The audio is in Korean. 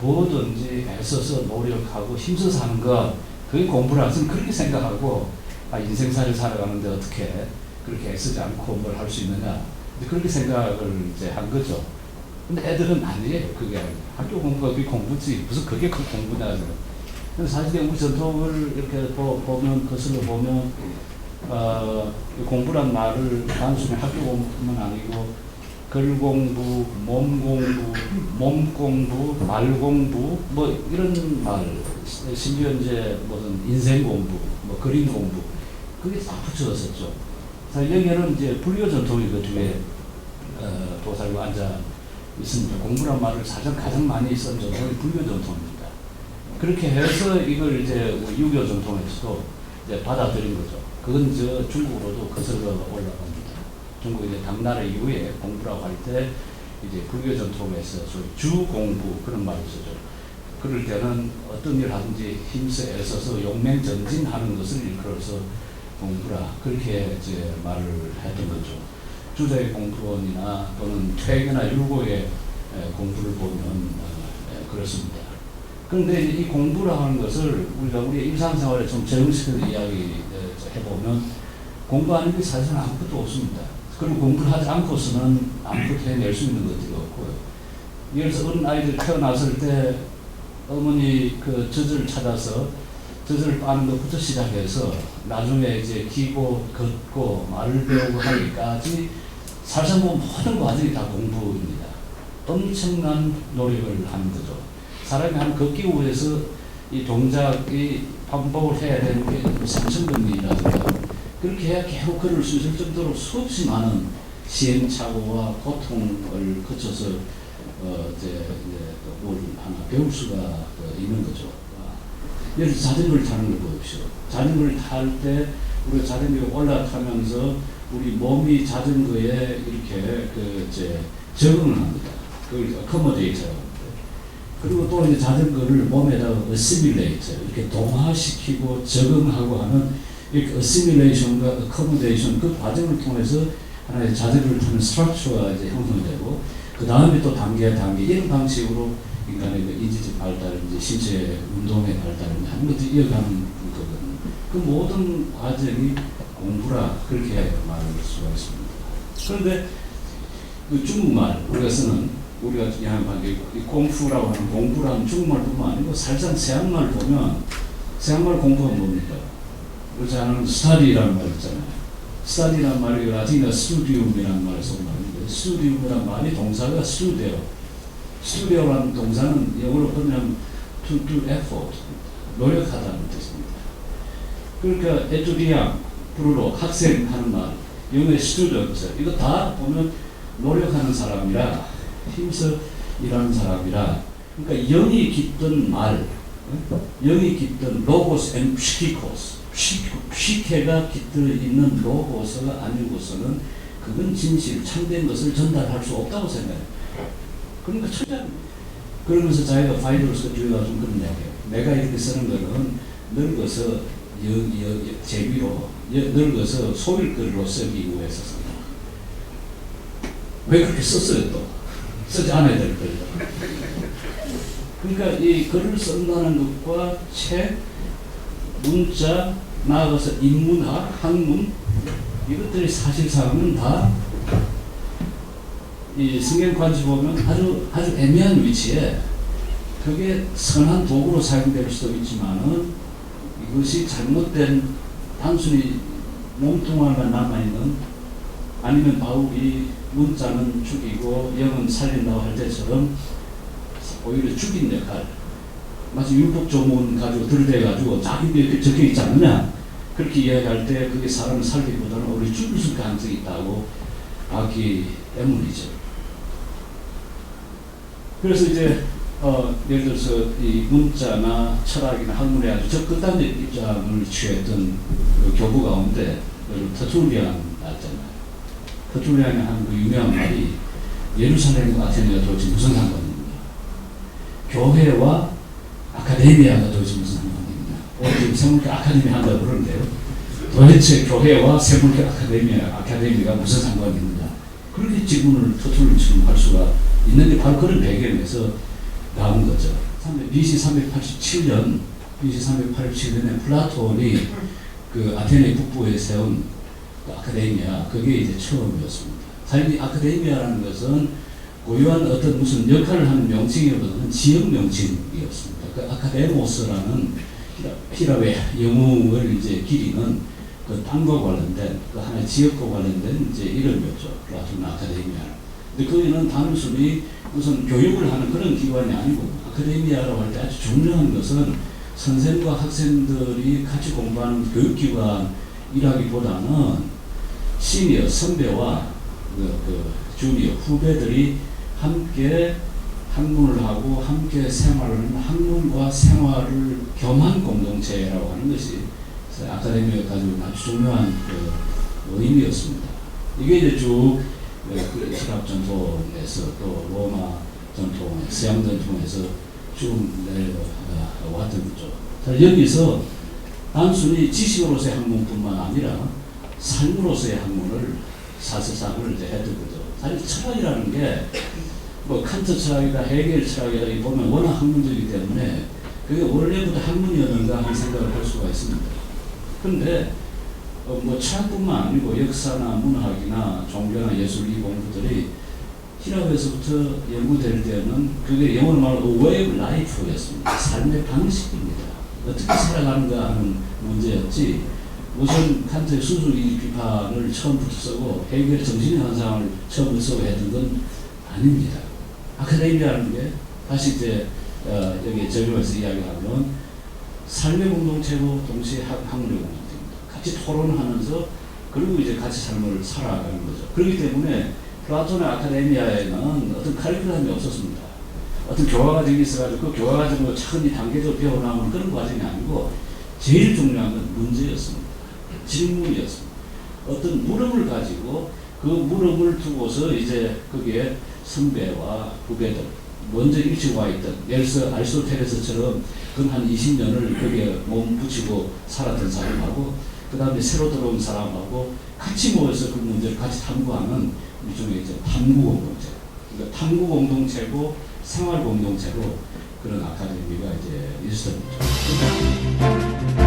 뭐든지 애써서 노력하고 힘써서 하는 것, 그게 공부라. 저는 그렇게 생각하고, 인생살이 살아가는데 어떻게 그렇게 애쓰지 않고 뭘 할 수 있느냐. 그렇게 생각을 이제 한 거죠. 근데 애들은 아니에요. 그게 학교 공부가 그게 공부지. 무슨 그게 그 공부냐. 근데 사실 우리 전통을 이렇게 보면, 거슬러 보면, 공부란 말을 단순히 학교 공부만 아니고, 글 공부, 몸 공부, 몸 공부, 말 공부, 뭐 이런 말, 심지어 이제 무슨 인생 공부, 뭐 그림 공부, 그게 다 붙여졌었죠. 사실 여기에는 이제 불교 전통이 그 뒤에 도살고 앉아 있습니다. 공부란 말을 가장 많이 쓴 전통이 불교 전통입니다. 그렇게 해서 이걸 이제 유교 전통에서도 이제 받아들인 거죠. 그건 중국으로도 거슬러 올라갑니다. 중국 이제 당나라 이후에 공부라고 할 때 이제 불교 전통에서 소위 주공부 그런 말을 쓰죠. 그럴 때는 어떤 일 하든지 힘써 애써서 용맹전진하는 것을 일컬어서 공부라 그렇게 이제 말을 했던 거죠. 주자의 공부론이나 또는 퇴계나 율곡의 공부를 보면 그렇습니다. 그런데 이 공부라 하는 것을 우리가 우리 일상생활에 좀 적용시켜서 이야기 해보면 공부하는 게 사실은 아무것도 없습니다. 그리고 공부를 하지 않고서는 아무것도 해낼 수 있는 것들이 없고요. 예를 들어서 어린 아이들이 태어났을 때 어머니 그 젖을 찾아서 젖을 빠는 것부터 시작해서 나중에 이제 기고 걷고 말을 배우고 하기까지 사실 뭐 모든 과정이 다 공부입니다. 엄청난 노력을 하는 거죠. 사람이 한 걷기 위해서 이 동작이 반복을 해야 되는 게 3,000번이라든가 그렇게 해야 계속 걸을 수 있을 정도로 수없이 많은 시행착오와 고통을 거쳐서 이제 뭘 하나 배울 수가 있는 거죠. 예를 들어 자전거를 타는 걸 보십시오. 자전거를 탈 때 우리가 자전거에 올라타면서 우리 몸이 자전거에 이렇게 적응을 합니다. 그걸 accommodate. 그리고 또 이제 자전거를 몸에다가 assimilate, 이렇게 동화시키고 적응하고 하는 이렇게 assimilation과 accommodation 그 과정을 통해서 하나의 자전거를 타는 스트럭처가 이제 형성되고 그 다음에 또 단계 이런 방식으로 인간의 그 인지적 발달인지 신체 운동의 발달인지 하는 것을 이어가는 거거든요. 그 모든 과정이 공부라 그렇게 말할 수가 있습니다. 그런데 그 중국말 우리가 쓰는 우리가 그냥 이 공부라고 하는 공부라는 중국말뿐만 아니고 사실상 서양말 보면 서양말 공부가 뭡니까? 우리가 하는 study라는 말 있잖아요. study라는 말이 라틴어 studium이라는 말에서 온 말인데 studium이라는 말이 동사가 studio라는 동사는 영어로 보면 to do effort, 노력하다는 뜻입니다. 그러니까 에투디앙, 불어로 학생 하는 말, 영어의 student, 이거 다 보면 노력하는 사람이라 힘써 일하는 사람이라 그러니까 영이 깃든 말, 영이 깃든 로고스 앤 psikos, psike가 깃들어 있는 로고스가 아니고서는 그건 진실, 참된 것을 전달할 수 없다고 생각해요. 그러니까 초자입니다. 그러면서 자기가 파이터로서 뒤에가 좀 그런 이야기예요. 내가 이렇게 쓰는 거는 늙어서 재미로 늙어서 소일거리로 쓰기 위해서 쓴다. 왜 그렇게 썼어요 또? 쓰지 않아야 될 거예요. 그러니까 이 글을 쓴다는 것과 책, 문자, 나아가서 인문학, 학문 이것들이 사실상은 다 이 성경관지 보면 아주 애매한 위치에 그게 선한 도구로 사용될 수도 있지만은 이것이 잘못된 단순히 몸뚱아리만 남아있는 아니면 바울이 문자는 죽이고 영은 살린다고 할 때처럼 오히려 죽인 역할 마치 율법 조문 가지고 들대가지고 자기도 이렇게 적혀 있지 않느냐 그렇게 이야기할 때 그게 사람을 살리기보다는 오히려 죽을 가능성이 있다고 봤기 때문이죠. 그래서 이제 예를 들어서 이 문자나 철학이나 학문에 아주 적극적인 입장을 취했던 그 교부 가운데 터툴리안 나왔잖아요. 터툴리안이 한 그 유명한 말이 예루살렘과 아테네가 도대체 무슨 상관입니까? 교회와 아카데미아가 도대체 무슨 상관입니까? 오늘 지금 세물교 아카데미 한다고 그러는데요. 도대체 교회와 세물교 아카데미가 무슨 상관이 있느냐? 그렇게 질문을 터툴리처럼 할 수가 있는데 바로 그런 배경에서 나온 거죠. BC 387년에 플라톤이 그 아테네 북부에 세운 그 아카데미아, 그게 이제 처음이었습니다. 사실 이 아카데미아라는 것은 고유한 어떤 무슨 역할을 하는 명칭이보다는 지역 명칭이었습니다. 그 아카데모스라는 히랍의 영웅을 이제 기리는 그 땅과 관련된 그 하나의 지역과 관련된 이제 이름이었죠. 플라톤 아카데미아. 근데 거기는 단순히 무슨 교육을 하는 그런 기관이 아니고, 아카데미아라고 할 때 아주 중요한 것은 선생과 학생들이 같이 공부하는 교육기관이라기보다는 시니어 선배와 그 주니어 후배들이 함께 학문을 하고 함께 생활을 하는 학문과 생활을 겸한 공동체라고 하는 것이 아카데미가 가지고 있는 아주 중요한 그 의미였습니다. 이게 이제 쭉 히랍 전통에서 또 로마 전통, 서양 전통에서 쭉 내려왔던 거죠. 여기서 단순히 지식으로서의 학문뿐만 아니라 삶으로서의 학문을 사실상을 이제 했던 거죠. 사실 철학이라는 게 뭐 칸트 철학이다, 헤겔 철학이다 이 보면 워낙 학문적이기 때문에 그게 원래부터 학문이었는가 하는 생각을 할 수가 있습니다. 그런데 뭐 철학뿐만 아니고 역사나 문학이나 종교나 예술 이 공부들이 히랍에서부터 연구될 때는 그게 영어로 말하면 way of life였습니다. 삶의 방식입니다. 어떻게 살아가는가 하는 문제였지, 무슨 칸트의 수주의 비판을 처음부터 쓰고 헤겔 정신의 현상을 처음부터 쓰고 했던 건 아닙니다. 아카데미아라는 게 다시 이제 여기 적용해서 이야기하면 삶의 공동체고 동시에 학문의 공동체입니다. 같이 토론하면서 그리고 이제 같이 삶을 살아가는 거죠. 그렇기 때문에 플라톤의 아카데미아에는 어떤 카리큘럼이 없었습니다. 어떤 교화 과정이 있어가지고 그 교화 과정으로 차근히 단계적으로 배워나오는 그런 과정이 아니고 제일 중요한 건 문제였습니다. 질문이었습니다. 어떤 물음을 가지고 그 물음을 두고서 이제 거기에 선배와 후배들, 먼저 일찍 와 있던, 예를 들어서 아리스토텔레스처럼 한 20년을 거기에 몸 붙이고 살았던 사람하고, 그 다음에 새로 들어온 사람하고 같이 모여서 그 문제를 같이 탐구하는 일종의 이제 탐구 공동체. 그러니까 탐구 공동체고 생활 공동체로 그런 아카데미가 이제 있었던 거죠.